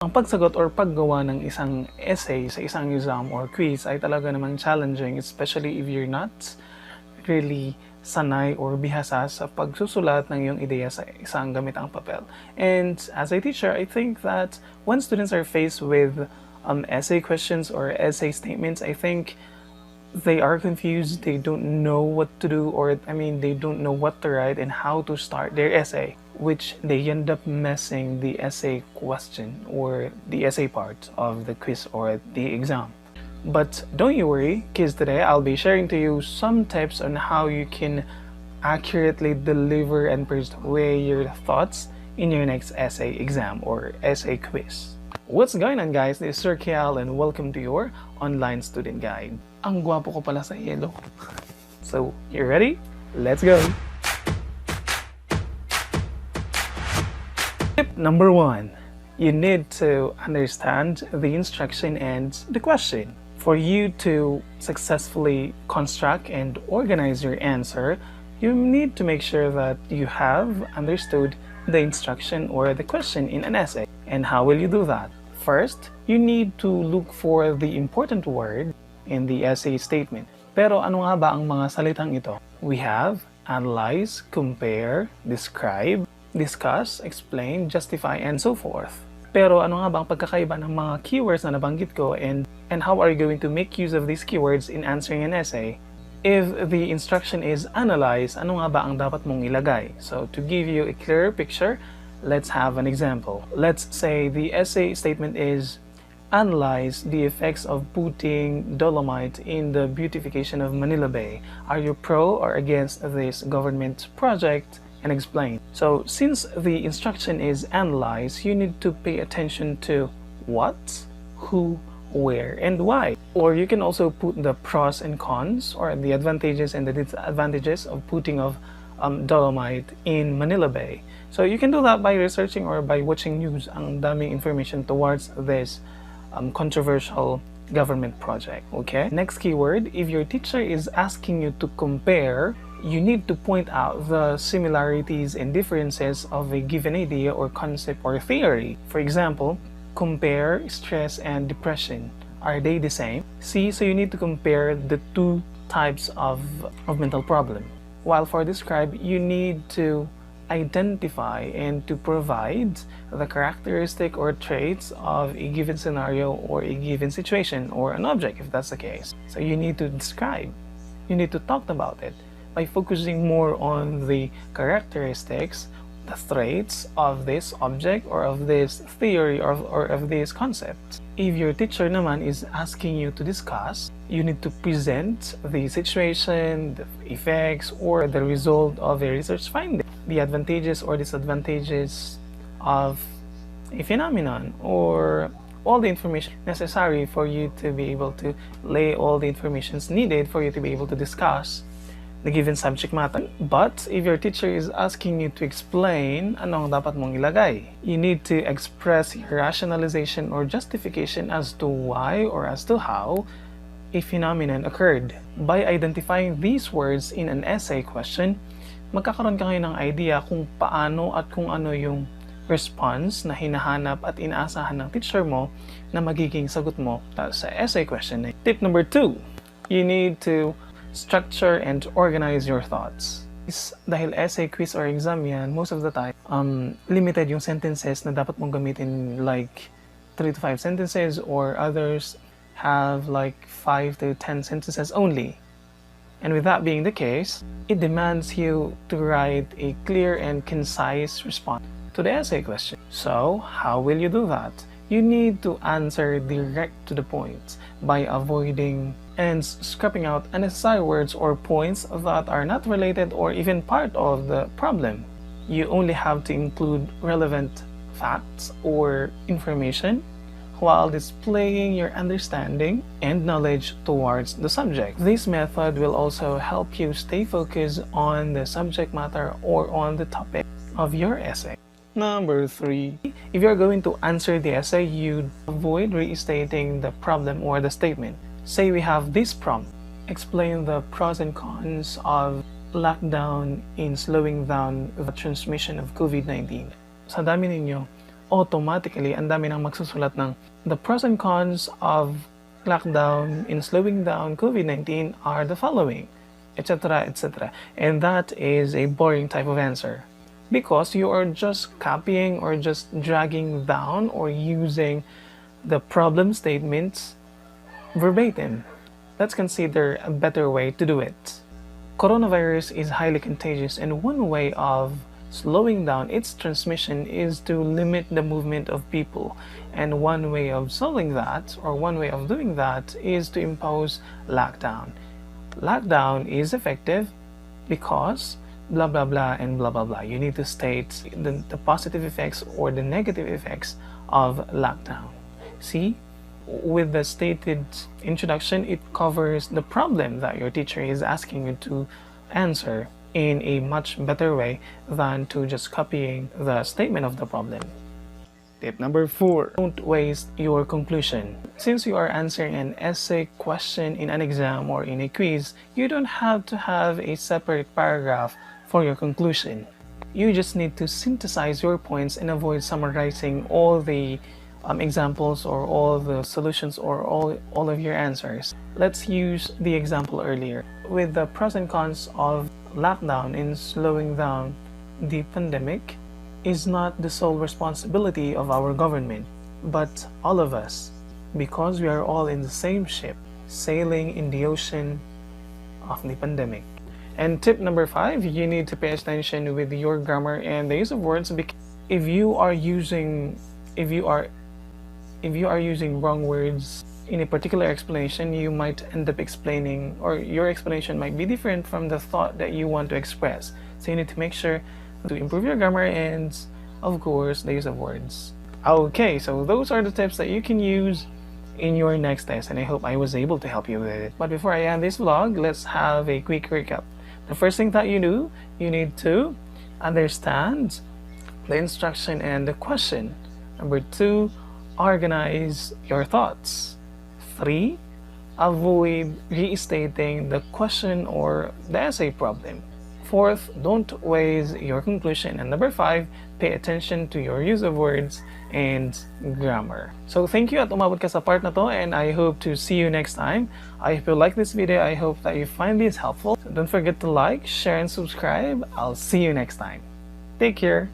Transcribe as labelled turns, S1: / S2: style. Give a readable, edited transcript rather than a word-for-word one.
S1: Ang pagsagot or paggawa ng isang essay sa isang exam or quiz ay talaga namang challenging, especially if you're not really sanay or bihasa sa pagsusulat ng iyong ideya sa isang gamit ang papel. And as a teacher, I think that when students are faced with essay questions or essay statements, I think they are confused, they don't know what to do, or they don't know what to write and how to start their essay, which they end up messing the essay question or the essay part of the quiz or the exam. But don't you worry, kids, today I'll be sharing to you some tips on how you can accurately deliver and portray your thoughts in your next essay exam or essay quiz. What's going on, guys? This is Sir Kial and welcome to your online student guide. Ang gwapo ko pala sa yellow. So, you ready? Let's go! Tip number 1. You need to understand the instruction and the question. For you to successfully construct and organize your answer, you need to make sure that you have understood the instruction or the question in an essay. And how will you do that? First, you need to look for the important word in the essay statement. Pero ano nga ba ang mga salitang ito? We have analyze, compare, describe, discuss, explain, justify, and so forth. Pero ano nga ba ang pagkakaiba ng mga keywords na nabanggit ko and how are you going to make use of these keywords in answering an essay? If the instruction is analyze, ano nga ba ang dapat mong ilagay? So to give you a clearer picture, let's have an example. Let's say the essay statement is analyze the effects of putting dolomite in the beautification of Manila Bay. Are you pro or against this government project? And explain. So since the instruction is analyze, you need to pay attention to what, who, where, and why. Or you can also put the pros and cons or the advantages and the disadvantages of putting of dolomite in Manila Bay. So you can do that by researching or by watching news. Ang daming information towards this controversial government project. Okay? Next keyword, if your teacher is asking you to compare, you need to point out the similarities and differences of a given idea or concept or theory. For example, compare stress and depression. Are they the same? See, so you need to compare the two types of mental problem. While for describe, you need to identify and to provide the characteristic or traits of a given scenario or a given situation or an object if that's the case. So you need to describe, you need to talk about it by focusing more on the characteristics, the traits of this object or of this theory or of this concept. If your teacher naman is asking you to discuss, you need to present the situation, the effects, or the result of a research finding, the advantages or disadvantages of a phenomenon, or all the information necessary for you to be able to lay all the information needed for you to be able to discuss the given subject matter. But if your teacher is asking you to explain anong dapat mong ilagay, you need to express rationalization or justification as to why or as to how a phenomenon occurred. By identifying these words in an essay question, magkakaroon ka ngayon ng idea kung paano at kung ano yung response na hinahanap at inaasahan ng teacher mo na magiging sagot mo sa essay question. Tip number 2, you need to structure and organize your thoughts. Dahil essay, quiz, or exam yan, most of the time, limited yung sentences na dapat mong gamitin, like 3 to 5 sentences, or others have like 5 to 10 sentences only. And with that being the case, it demands you to write a clear and concise response to the essay question. So, how will you do that? You need to answer direct to the point by avoiding and scrapping out unnecessary words or points that are not related or even part of the problem. You only have to include relevant facts or information while displaying your understanding and knowledge towards the subject. This method will also help you stay focused on the subject matter or on the topic of your essay. Number 3, if you're going to answer the essay, you avoid restating the problem or the statement. Say we have this prompt. Explain the pros and cons of lockdown in slowing down the transmission of COVID-19. Sa dami ninyo, automatically, ang dami nang magsusulat ng the pros and cons of lockdown in slowing down COVID-19 are the following, etc., etc. And that is a boring type of answer because you are just copying or just dragging down or using the problem statements verbatim. Let's consider a better way to do it. Coronavirus is highly contagious, and one way of slowing down its transmission is to limit the movement of people. And one way of solving that, or one way of doing that, is to impose lockdown. Lockdown is effective because blah blah blah and blah blah blah. You need to state the positive effects or the negative effects of lockdown. See? With the stated introduction, it covers the problem that your teacher is asking you to answer in a much better way than to just copying the statement of the problem. Tip number 4, don't waste your conclusion. Since you are answering an essay question in an exam or in a quiz, you don't have to have a separate paragraph for your conclusion. You just need to synthesize your points and avoid summarizing all the examples or all the solutions or all of your answers. Let's use the example earlier. With the pros and cons of lockdown in slowing down the pandemic is not the sole responsibility of our government, but all of us, because we are all in the same ship, sailing in the ocean of the pandemic. And tip number 5, you need to pay attention with your grammar and the use of words, because if you are using wrong words in a particular explanation, you might end up explaining, or your explanation might be different from the thought that you want to express. So you need to make sure to improve your grammar and, of course, the use of words. Okay, so those are the tips that you can use in your next test, and I hope I was able to help you with it. But before I end this vlog, let's have a quick recap. The first thing that you do, you need to understand the instruction and the question. Number 2, organize your thoughts. 3, avoid restating the question or the essay problem. 4th, don't waste your conclusion. And number 5, pay attention to your use of words and grammar. So thank you at umabot ka sa part na to, and I hope to see you next time. If you like this video, I hope that you find this helpful. So don't forget to like, share, and subscribe. I'll see you next time. Take care.